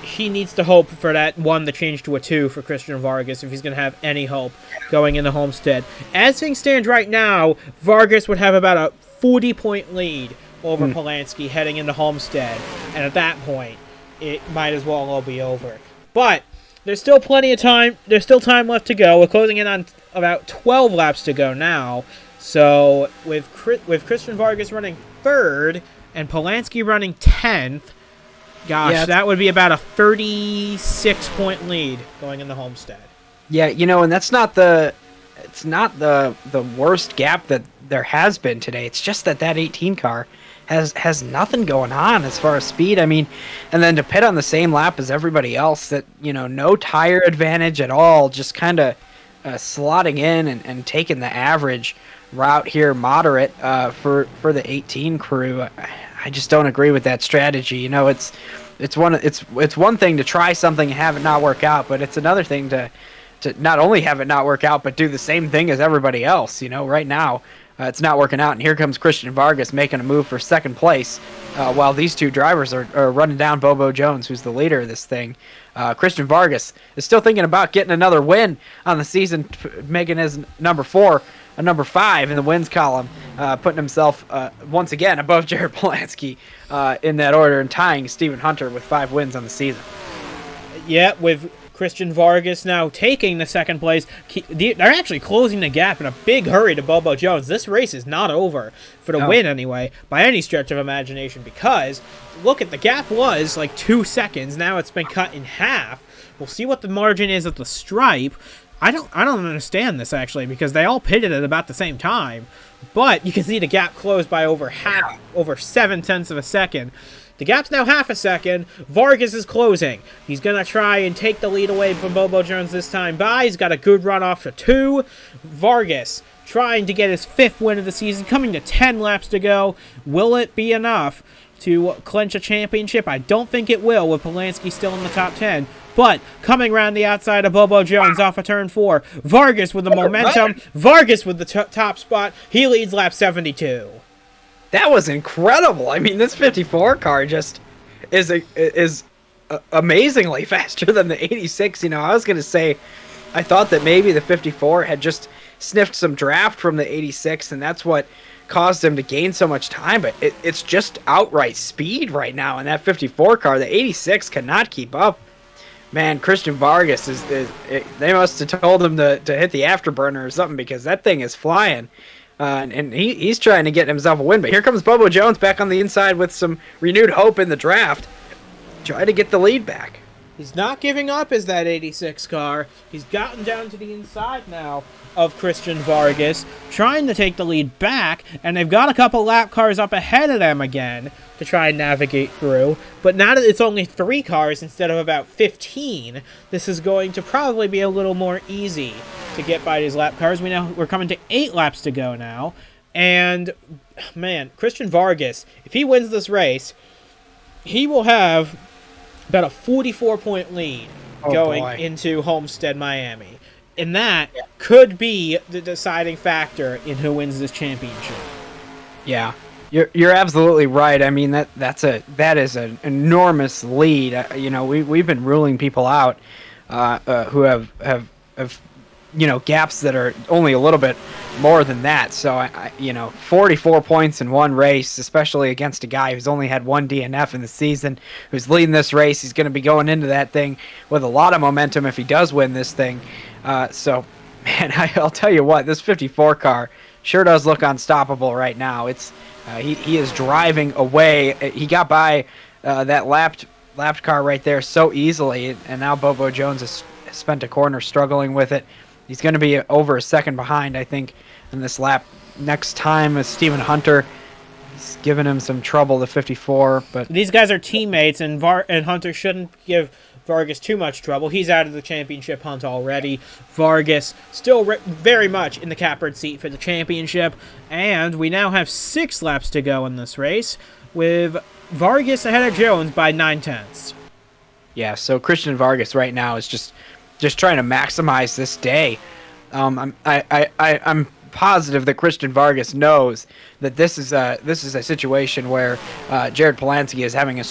he needs to hope for that 1 to change to a 2 for Christian Vargas if he's going to have any hope going into Homestead. As things stand right now, Vargas would have about a 40-point lead over Polansky heading into Homestead, and at that point, it might as well all be over. But there's still plenty of time. There's still time left to go. We're closing in on about 12 laps to go now. So with Christian Vargas running 3rd and Polansky running 10th, gosh, yeah, that would be about a 36-point lead going into Homestead. Yeah, and that's not the worst gap that there has been today. It's just that 18 car has nothing going on as far as speed. I mean, and then to pit on the same lap as everybody else, that no tire advantage at all, just kind of slotting in and taking the average route here, moderate for the 18 crew. I just don't agree with that strategy. It's one thing to try something and have it not work out, but it's another thing to not only have it not work out, but do the same thing as everybody else. Right now, it's not working out, and here comes Christian Vargas making a move for 2nd place, while these two drivers are running down Bobo Jones, who's the leader of this thing. Christian Vargas is still thinking about getting another win on the season, making his number 4 a number 5 in the wins column, putting himself once again above Jared Polansky in that order, and tying Stephen Hunter with 5 wins on the season. Yeah, with Christian Vargas now taking the 2nd place. They're actually closing the gap in a big hurry to Bobo Jones. This race is not over, for the win anyway, by any stretch of imagination, because look at the gap was like 2 seconds. Now it's been cut in half. We'll see what the margin is at the stripe. I don't understand this, actually, because they all pitted at about the same time. But you can see the gap closed by over 0.7 of a second. The gap's now half a second. Vargas is closing. He's going to try and take the lead away from Bobo Jones this time by. He's got a good run off to 2. Vargas trying to get his 5th win of the season, coming to 10 laps to go. Will it be enough to clinch a championship? I don't think it will, with Polansky still in the top 10. But coming around the outside of Bobo Jones off of turn 4, Vargas with the momentum. Vargas with the top spot. He leads lap 72. That was incredible. I mean, this 54 car just is amazingly faster than the 86. I was going to say, I thought that maybe the 54 had just sniffed some draft from the 86, and that's what caused him to gain so much time. But it's just outright speed right now in that 54 car. The 86 cannot keep up. Man, Christian Vargas they must have told him to hit the afterburner or something, because that thing is flying. And he's trying to get himself a win. But here comes Bobo Jones back on the inside with some renewed hope in the draft. Try to get the lead back. He's not giving up as that 86 car. He's gotten down to the inside now of Christian Vargas, trying to take the lead back, and they've got a couple lap cars up ahead of them again to try and navigate through. But now that it's only 3 cars instead of about 15, this is going to probably be a little more easy to get by these lap cars. We're coming to 8 laps to go now, and man, Christian Vargas, if he wins this race, he will have about a 44-point lead going into Homestead, Miami. And that could be the deciding factor in who wins this championship. Yeah, you're absolutely right. I mean, that is an enormous lead. We've been ruling people out who have gaps that are only a little bit more than that. So 44 points in one race, especially against a guy who's only had 1 DNF in the season, who's leading this race. He's going to be going into that thing with a lot of momentum if he does win this thing. So, man, I'll tell you what, this 54 car sure does look unstoppable right now. It's he is driving away. He got by that lapped car right there so easily, and now Bobo Jones has spent a corner struggling with it. He's going to be over a second behind, I think, in this lap. Next time is Stephen Hunter. He's giving him some trouble, the 54. But these guys are teammates, and Hunter shouldn't give Vargas too much trouble. He's out of the championship hunt already. Vargas still very much in the catbird seat for the championship. And we now have 6 laps to go in this race, with Vargas ahead of Jones by 9/10. Yeah, so Christian Vargas right now is just trying to maximize this day. I'm positive that Christian Vargas knows that this is a situation where Jared Polansky is having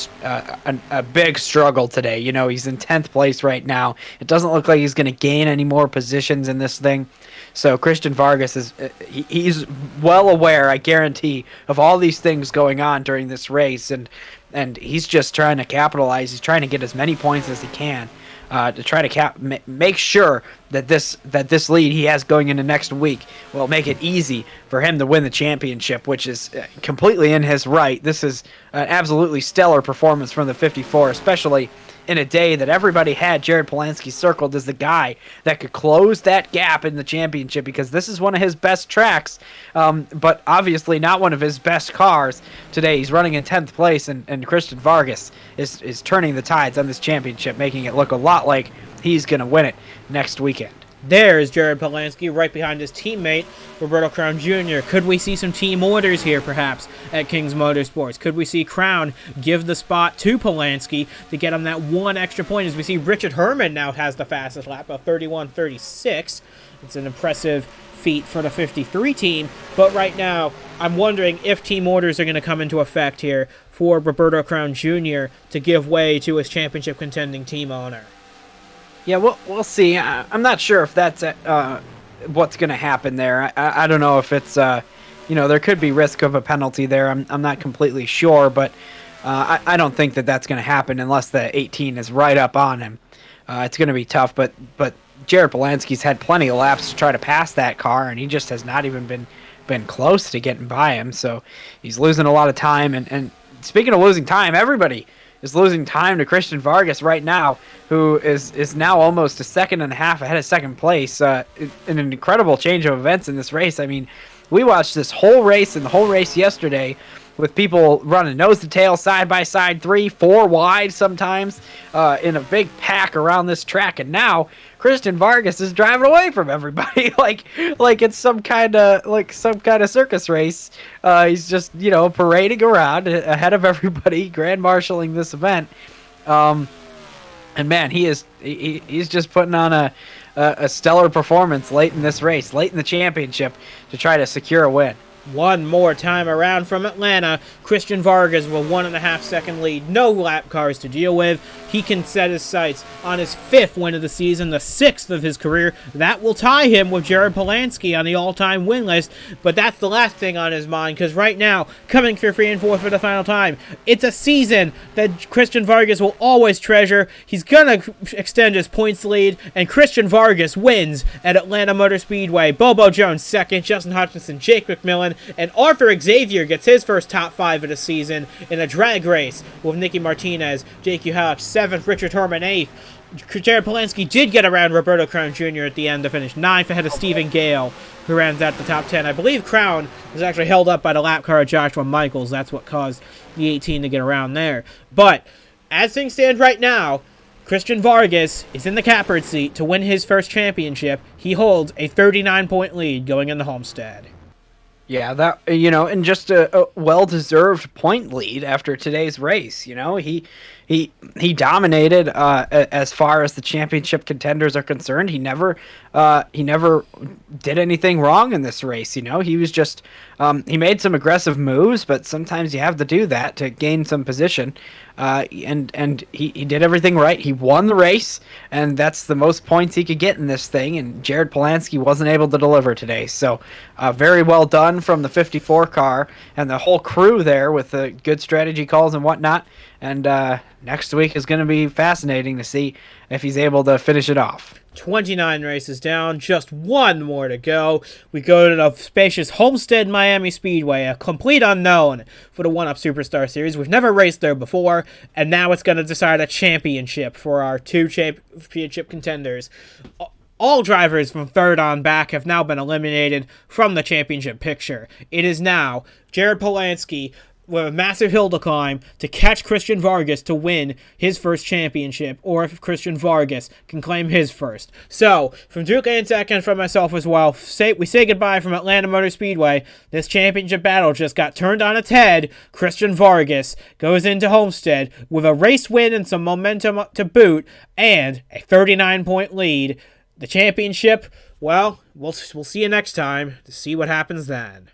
a big struggle today. You know, he's in 10th place right now. It doesn't look like he's going to gain any more positions in this thing. So Christian Vargas he's well aware, I guarantee, of all these things going on during this race, and he's just trying to capitalize. He's trying to get as many points as he can. To try to make sure that this lead he has going into next week will make it easy for him to win the championship, which is completely in his right. This is an absolutely stellar performance from the 54, especially in a day that everybody had Jared Polansky circled as the guy that could close that gap in the championship, because this is one of his best tracks, but obviously not one of his best cars today. He's running in 10th place, and Christian Vargas is turning the tides on this championship, making it look a lot like he's going to win it next weekend. There's Jared Polansky right behind his teammate, Roberto Crown Jr. Could we see some team orders here, perhaps, at Kings Motorsports? Could we see Crown give the spot to Polansky to get him that one extra point? As we see Richard Herman now has the fastest lap of 31.36. It's an impressive feat for the 53 team. But right now, I'm wondering if team orders are going to come into effect here for Roberto Crown Jr. to give way to his championship contending team owner. Yeah, we'll see. I'm not sure if that's what's going to happen there. I don't know if it's, there could be risk of a penalty there. I'm not completely sure, but I don't think that that's going to happen unless the 18 is right up on him. It's going to be tough, but Jared Polansky's had plenty of laps to try to pass that car, and he just has not even been close to getting by him. So he's losing a lot of time. And speaking of losing time, everybody is losing time to Christian Vargas right now, who is now almost a second and a half ahead of second place. An incredible change of events in this race. I mean, we watched this whole race and the whole race yesterday with people running nose to tail, side by side, 3-4 wide sometimes, in a big pack around this track. And now Christian Vargas is driving away from everybody like it's some kind of circus race. He's just, parading around ahead of everybody, grand marshaling this event. And man, he's just putting on a stellar performance late in this race, late in the championship, to try to secure a win. One more time around from Atlanta, Christian Vargas with 1.5 second lead. No lap cars to deal with. He can set his sights on his 5th win of the season, the 6th of his career. That will tie him with Jared Polansky on the all-time win list, but that's the last thing on his mind, because right now, coming for 3 and 4 for the final time, it's a season that Christian Vargas will always treasure. He's going to extend his points lead, and Christian Vargas wins at Atlanta Motor Speedway. Bobo Jones 2nd, Justin Hutchinson, Jake McMillan, and Arthur Xavier gets his first top 5 of the season in a drag race with Nicky Martinez, Jake Uhalik 7th, Richard Herman 8th. Jared Polansky did get around Roberto Crown Jr. at the end to finish 9th ahead of Stephen Gale, who rounds out the top 10. I believe Crown was actually held up by the lap car of Joshua Michaels. That's what caused the 18 to get around there. But as things stand right now, Christian Vargas is in the catbird seat to win his first championship. He holds a 39-point lead going into Homestead. Yeah, that, and just a well-deserved point lead after today's race. He dominated as far as the championship contenders are concerned. He never did anything wrong in this race. He was just he made some aggressive moves, but sometimes you have to do that to gain some position. And he did everything right. He won the race, and that's the most points he could get in this thing. And Jared Polansky wasn't able to deliver today. So very well done from the 54 car and the whole crew there with the good strategy calls and whatnot. And next week is going to be fascinating to see if he's able to finish it off. 29 races down, just one more to go. We go to the spacious Homestead Miami Speedway, a complete unknown for the 1UP Superstar Series. We've never raced there before, and now it's going to decide a championship for our 2 championship contenders. All drivers from 3rd on back have now been eliminated from the championship picture. It is now Jared Polansky with a massive hill to climb to catch Christian Vargas to win his first championship, or if Christian Vargas can claim his first. So, from Duke and second, from myself as well, we say goodbye from Atlanta Motor Speedway. This championship battle just got turned on its head. Christian Vargas goes into Homestead with a race win and some momentum to boot, and a 39-point lead. The championship, well, we'll see you next time to see what happens then.